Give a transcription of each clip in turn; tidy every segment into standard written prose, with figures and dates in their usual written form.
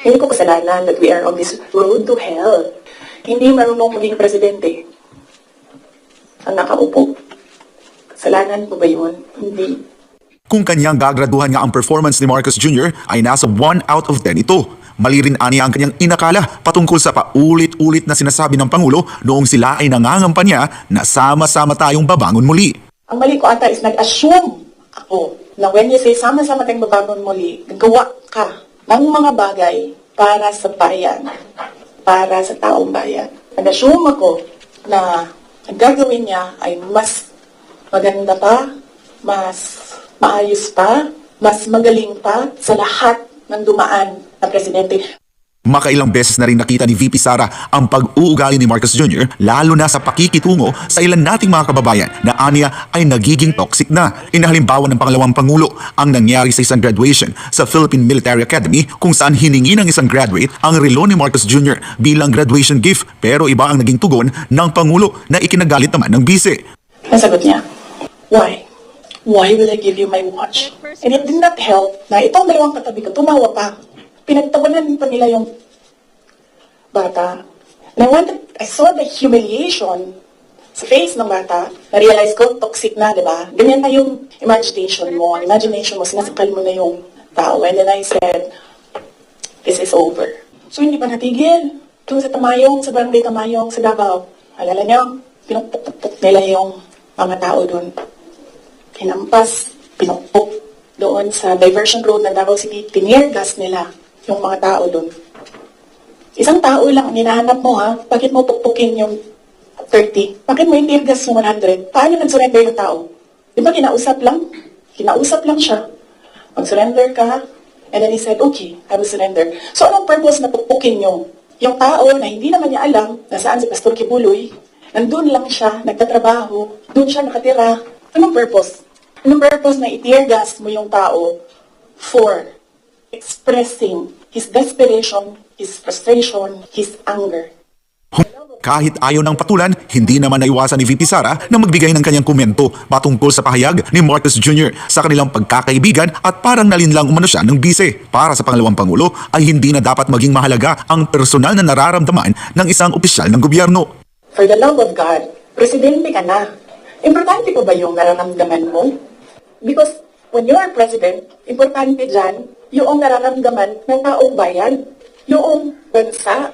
Hindi ko kasalanan that we are on this road to hell. Hindi marunong maging presidente ang nakaupo. Kasalanan ko ba yun? Hindi. Kung kanyang gagraduhan nga ang performance ni Marcos Jr. ay nasa 1 out of 10 ito. Mali rin aniya ang kanyang inakala patungkol sa paulit-ulit na sinasabi ng Pangulo noong sila ay nangangampanya na sama-sama tayong babangon muli. Ang mali ko ata is nag-assume ako na when you say sama-sama tayong babangon muli, gagawa ka ng mga bagay para sa bayan, para sa taong bayan. Nag-assume ako na ang gagawin niya ay mas maganda pa, mas maayos pa, mas magaling pa sa lahat ng dumaan na presidente. Makailang beses na rin nakita ni VP Sara ang pag-uugali ni Marcos Jr. lalo na sa pakikitungo sa ilan nating mga kababayan na aniya ay nagiging toxic na. Inahalimbawa ng pangalawang Pangulo ang nangyari sa isang graduation sa Philippine Military Academy kung saan hiningi ng isang graduate ang relo ni Marcos Jr. bilang graduation gift pero iba ang naging tugon ng Pangulo na ikinagalit naman ng bise. Ang sagot niya, why? Why will I give you my watch? And it did not help na itong dalawang katabi ko, tumawa pa. Pinagtawanan pa nila yung bata. And I saw the humiliation sa face ng bata. Na-realize ko, toxic na, di ba? Ganyan na yung imagination mo. Sinasakal mo na yung tao. And then I said, this is over. So hindi pa natigil. Doon sa Tamayong, sa barangay Tamayong, sa Davao. Alala niyo, pinupuk-puk nila yung mga tao doon. Hinampas, pinupuk doon sa diversion road ng Davao City. Tiniergas nila yung mga tao doon. Isang tao lang ang hinahanap mo, ha? Bakit mo pukpukin yung 30? Bakit mo intirgas yung 100? Paano nag-surrender yung tao? Di ba kinausap lang? Kinausap lang siya. Mag-surrender ka. And then he said, okay, I will surrender. So anong purpose na pukpukin nyo? Yung tao na hindi naman niya alam nasaan si Pastor Kibuloy, nandun lang siya, nagtatrabaho, doon siya nakatira. Anong purpose? Anong purpose na itirgas mo yung tao for expressing his desperation, his frustration, his anger? Kahit ayaw ng patulan, hindi naman naiwasan ni VP Sara na magbigay ng kanyang komento patungkol sa pahayag ni Marcos Jr. sa kanilang pagkakaibigan at parang nalinlang umano siya ng bise. Para sa pangalawang Pangulo ay hindi na dapat maging mahalaga ang personal na nararamdaman ng isang opisyal ng gobyerno. For the love of God, presidente ka na. Importante pa ba yung nararamdaman mo? Because when you are president, importante dyan yung nararamdaman ng taong bayan, yung bansa.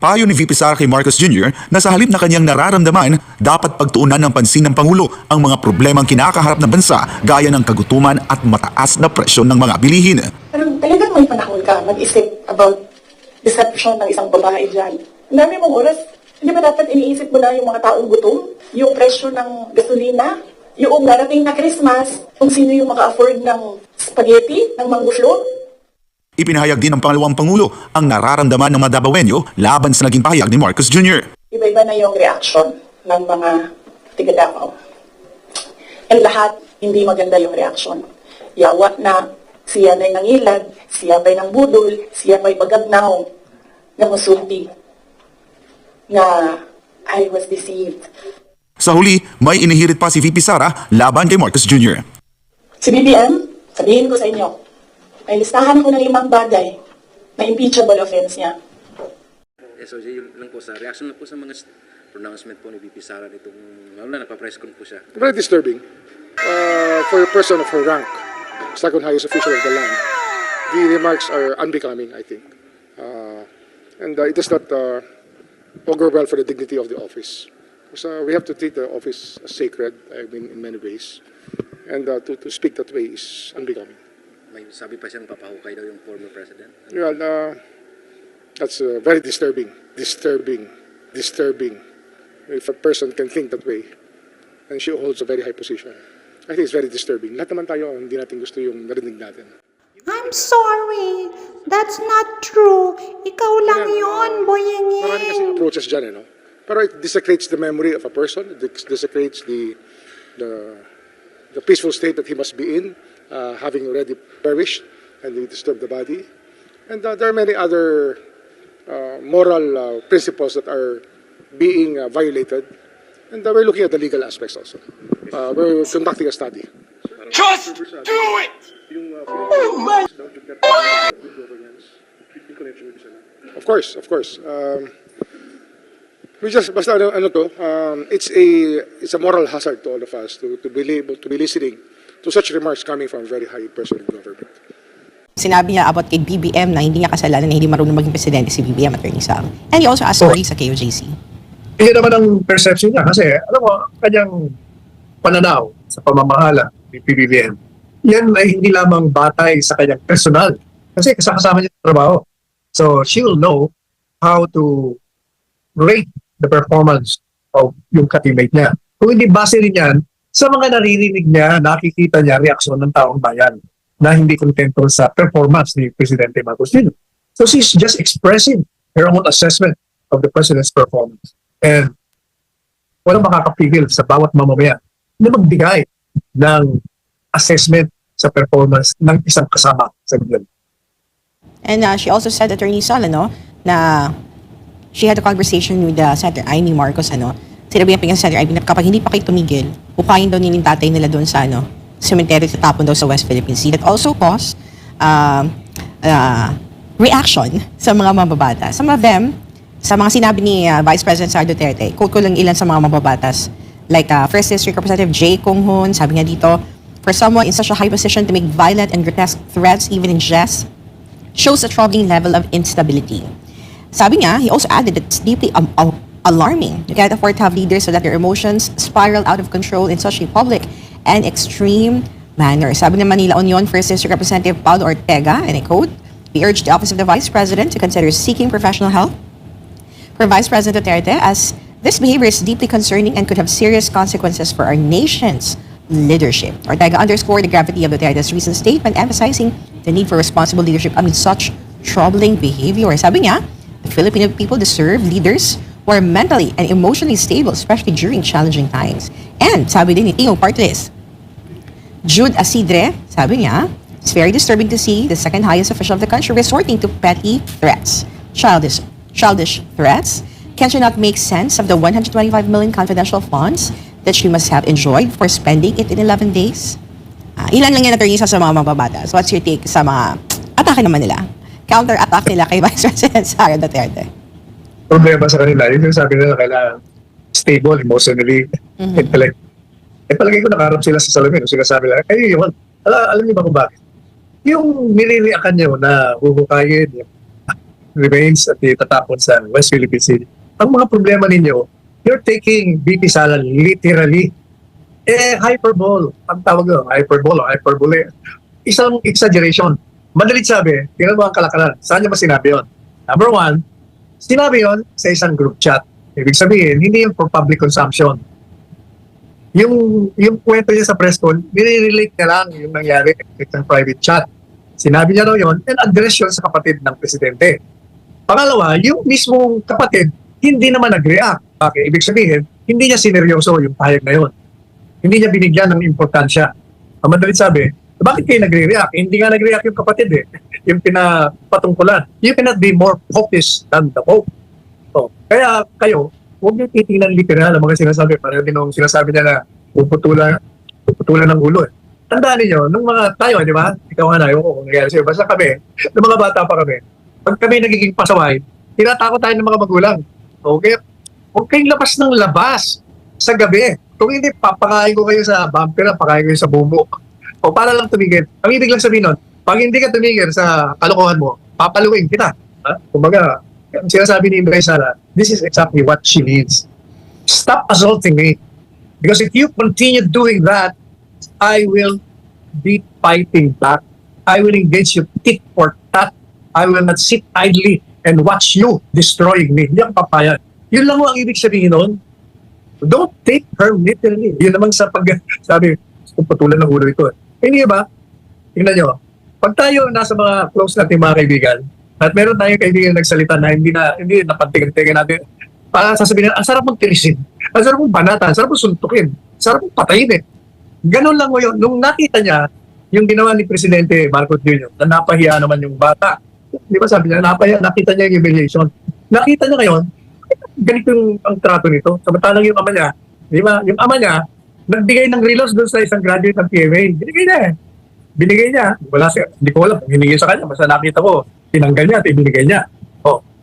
Payo ni VP Sara kay Marcos Jr. na sa halip na kanyang nararamdaman, dapat pagtuunan ng pansin ng Pangulo ang mga problemang kinakaharap ng bansa gaya ng kagutuman at mataas na presyon ng mga bilihin. Pero talagang may panahon ka mag-isip about deception ng isang babae dyan. Ang dami mong oras, hindi ba dapat iniisip mo na yung mga taong gutom, yung presyo ng gasolina, yung darating na Christmas, kung sino yung maka-afford ng spaghetti, ng mangguslo? Ipinahayag din ng pangalawang Pangulo ang nararamdaman ng mga Davaoenyo laban sa naging pahayag ni Marcos Jr. Iba-iba na yung reaction ng mga tiga Davao. And lahat, hindi maganda yung reaction. Yawa na, siya na'y nangilad, siya ba'y nang budol, siya ba'y bagagnaw, na musulti, na I was deceived. Sa huli, may inihirit pa si VP Sara laban kay Marcos Jr. Si PBBM, sabihin ko sa inyo, may listahan ko ng 5 bagay na impeachable offense niya. SOJ, yun lang po sa reaction na po sa mga pronouncement po ni VP Sara nitong, lalo na nagpa-press con po siya. Very disturbing for a person of her rank, second highest official of the land. The remarks are unbecoming, I think. And it does not augur well for the dignity of the office. So we have to treat the office as sacred, I mean, in many ways. And to speak that way is unbecoming. May sabi pa siyang papahukay daw yung former president. Well, that's very disturbing. Disturbing. If a person can think that way, and she holds a very high position, I think it's very disturbing. Lahat naman tayo, hindi natin gusto yung narinig natin. I'm sorry. That's not true. Ikaw lang yun, boyengin. Marami kasing approaches dyan, no? Pero it desecrates the memory of a person. It desecrates the peaceful state that he must be in, having already perished, and he disturbed the body. And there are many other moral principles that are being violated. And we're looking at the legal aspects also. We're conducting a study. Just do it! Oh my God! Of course, of course. We just basta it's a moral hazard to all of us to be listening to such remarks coming from a very high person in government. Sinabi niya about kay BBM na hindi niya kasalanan na hindi marunong maging presidente si BBM, Atty. Sara. And he also asked sorry sa KOJC. Iyan naman ang perception niya kasi alam mo, kanyang pananaw sa pamamahala ni PBBM, yan ay hindi lamang batay sa kanyang personal kasi kasama niya sa trabaho. So she will know how to rate the performance of yung ka-teammate niya. Kung hindi base rin yan sa mga naririnig niya, nakikita niya reaksyon ng taong bayan na hindi kontento sa performance ni Presidente Marcos Jr. So she's just expressing her own assessment of the President's performance. And walang makakapigil sa bawat mamamayan na magbigay ng assessment sa performance ng isang kasama sa gobyerno. And she also said, Atty. Sara, no, na she had a conversation with Senator Amy Marcos, sinabi niya Senator Amy na kapag hindi pa kayo tumigil, upayin daw nila yung tatay nila doon sa, cemetery sa tapon daw sa West Philippine Sea. That also caused reaction sa mga mambabatas. Some of them, sa mga sinabi ni Vice President Sara Duterte, quote ko lang ilan sa mga mambabatas. Like First District Representative J. Kong Hoon, sabi niya dito, for someone in such a high position to make violent and grotesque threats even in jest, shows a troubling level of instability. Sabi niya, he also added that it's deeply alarming. You can't afford to have leaders so that their emotions spiral out of control in such a public and extreme manner. Sabi ng Manila Union First District Representative Paulo Ortega, and I quote, we urge the Office of the Vice President to consider seeking professional help for Vice President Duterte as this behavior is deeply concerning and could have serious consequences for our nation's leadership. Ortega underscored the gravity of Duterte's recent statement, emphasizing the need for responsible leadership amid such troubling behavior. Sabi niya, the Filipino people deserve leaders who are mentally and emotionally stable, especially during challenging times. And sabi din ni Tingog Party List, Jude Asidre, sabi niya, it's very disturbing to see the second highest official of the country resorting to petty threats, childish threats. Can she not make sense of the 125 million confidential funds that she must have enjoyed for spending it in 11 days? Ilan lang yan, Atty. Sa mga mababatas. What's your take sa mga atake naman nila? Counter-attack nila kay Vice President Sara Duterte? Problema sa kanila, yun yung sabi nila kailangan stable, emotionally, intellect. Palagay ko nakaharap sila sa salamin. Sinasabi nila, kayo yun, alam niyo ba kung bakit? Yung nililiakan niyo na huhukayin yung remains at itatapon sa West Philippine Sea. Ang mga problema ninyo, you're taking VP Sara literally. Hyperbole. Ang tawag yun, hyperbole. Isang exaggeration. Madalit sabi, tingnan mo ang kalakalan. Saan niya ba sinabi yun? Number one, sinabi yun sa isang group chat. Ibig sabihin, hindi yung for public consumption. Yung kwento niya sa press con, nire-relate niya lang yung nangyari sa private chat. Sinabi niya raw yun, and address yun sa kapatid ng presidente. Pangalawa, yung mismong kapatid, hindi naman nag-react. Okay, ibig sabihin, hindi niya sineryoso yung pahayag na yun. Hindi niya binigyan ng importansya. Ang madalit sabi, bakit kayo nagre-react? Hindi nga nag-react yung kapatid yung pinapatungkulan. You cannot be more focused than the Pope. So, kaya kayo, huwag niyo titingnan literal ang mga sinasabi. Parang din yung sinasabi niya na puputulan ng ulo. Tandaan niyo, nung mga tayo, di ba? Ikaw nga na, yung kung nangyari sa'yo. Basta kami, nung mga bata pa kami, pag kami nagiging pasaway, tinatakot tayo ng mga magulang. Okay? Huwag kayong labas sa gabi. Kung hindi, papakain ko kayo sa bumper, papakain ko kayo sa bumo. O para lang tumigil. Ang ibig lang sabihin nun, pag hindi ka tumigil sa kalokohan mo, papaluin kita. Kumbaga, ang sinasabi ni Vice Sara, this is exactly what she needs. Stop assaulting me. Because if you continue doing that, I will be fighting back. I will engage you tit for tat. I will not sit idly and watch you destroying me. Hindi ako papayag. Yun lang ang ibig sabihin nun. Don't take her literally. Yun naman sa sabi, putulan ng ulo ito. Hindi ba? Tingnan nyo. Pag tayo nasa mga close natin mga kaibigan, at meron tayong kaibigan nagsalita na hindi napantigan-tigan natin, sasabihin na, ang sarap mong tirisin, ang sarap mong banata, ang sarap mong suntukin, ang sarap mong patayin Ganon lang mo yun. Nung nakita niya, yung ginawa ni Presidente Marcos Jr., na napahiya naman yung bata. Di ba sabi niya, napahiya, nakita niya yung humiliation. Nakita niya ngayon, ganito yung ang trato nito. Samantalang yung ama niya, di ba, yung ama niya, nagbigay ng relos doon sa isang graduate ng PMA. Binigay niya. Wala siya, hindi ko alam, hiningi sa kanya, basta nakita ko, tinanggal niya at ibinigay niya.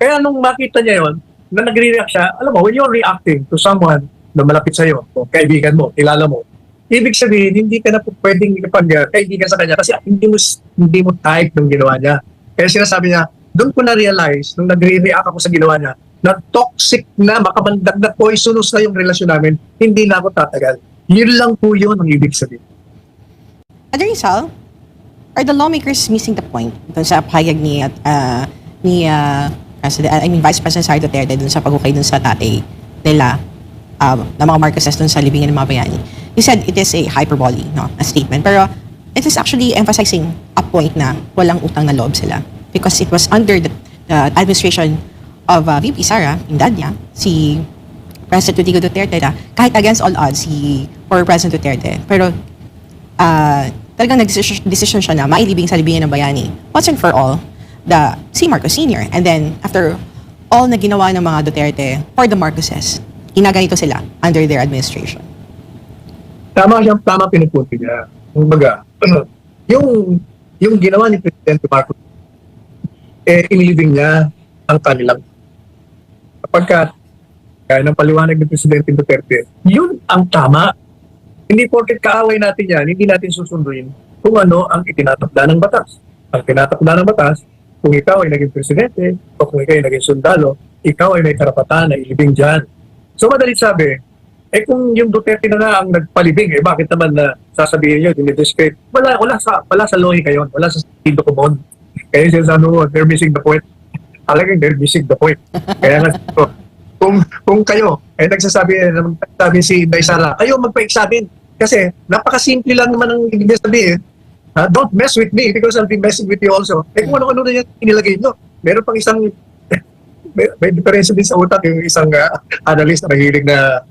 Kaya nung makita niya yon, na nagre-react siya, alam mo, when you're reacting to someone na malapit sa'yo, o kaibigan mo, kilala mo, ibig sabihin, hindi ka na po pwedeng kaibigan sa kanya kasi hindi mo type ng ginawa niya. Kaya sinasabi niya, doon ko na-realize, nung nagre-react ako sa ginawa niya, na toxic na, makamandag na poisonous na yung relasyon namin, hindi na ako tatagal. Yun lang po yun ang ibig sabihin. Atty. Sal, are the lawmakers missing the point dun sa pahayag ni Vice President Sara Duterte dun sa paghukay dun sa tatay nila ng mga Marcoses dun sa libingan ng mga bayani? He said it is a hyperbole, no, a statement. Pero it is actually emphasizing a point na walang utang na loob sila. Because it was under the administration of VP Sara, yung dad niya, si President Rodrigo Duterte, na kahit against all odds, si former President Duterte. Pero talagang nag-decision siya na mailibing sa libingan ng bayani. Once and for all, si Marcos Sr. And then, after all na ginawa ng mga Duterte for the Marcoses, ginaganito sila under their administration. Tama pinupunti niya. Kumbaga, yung ginawa ni Presidente Marcos, inilibing niya ang kanilang. Kapag kaya ng paliwanag ni Presidente Duterte, yun ang tama. Hindi porket kaaway natin yan, hindi natin susunduin kung ano ang itinatakda ng batas. Ang tinatakda ng batas, kung ikaw ay naging presidente o kung ikaw ay naging sundalo, ikaw ay may karapatan na ilibing dyan. So madalit sabi, kung yung Duterte na nga ang nagpalibing, bakit naman na sasabihin nyo, dinidiscreet? Wala sa logic yun, wala sa sentido común. Kaya sinasabi mo, they're missing the point. Talagang they're missing the point. Kaya nga, kung kayo, nagsasabi si Inday Sara, kayo magpa-examine. Kasi napakasimple lang naman ang ibig sabihin. Don't mess with me because I'll be messing with you also. Kung ano-ano na yan inilagay nyo. Meron pang isang, may diferensya din sa utak, yung isang analyst na mahilig na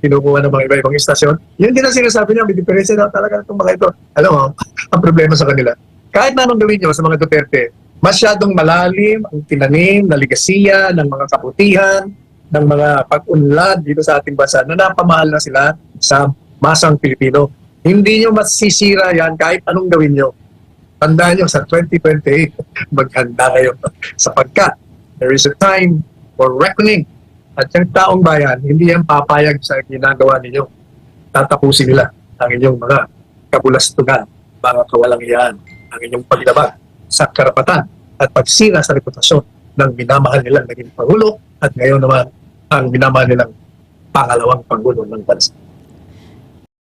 kinukuha ng mga iba-ibang istasyon. Yun din ang sinasabi niya, may diferensya na talaga itong mga ito. Alam mo, ang problema sa kanila. Kahit na anong gawin nyo sa mga Duterte, masyadong malalim ang tinanim na ligasiya ng mga kabutihan, ng mga pag-unlad dito sa ating bansa na napamahal na sila sa masang Pilipino. Hindi nyo masisira yan kahit anong gawin nyo. Tandaan nyo sa 2028, maghanda kayo. Sapagkat there is a time for reckoning. At yung taong bayan, hindi yan papayag sa ginagawa ninyo. Tatapusin nila ang inyong mga kabulastugan, mga kawalang-iyaan, ang inyong paglabag sa karapatan at pagsira sa reputasyon ng minamahal nilang naging Pangulo at ngayon naman ang minamahal nilang pangalawang Pangulo ng bansa.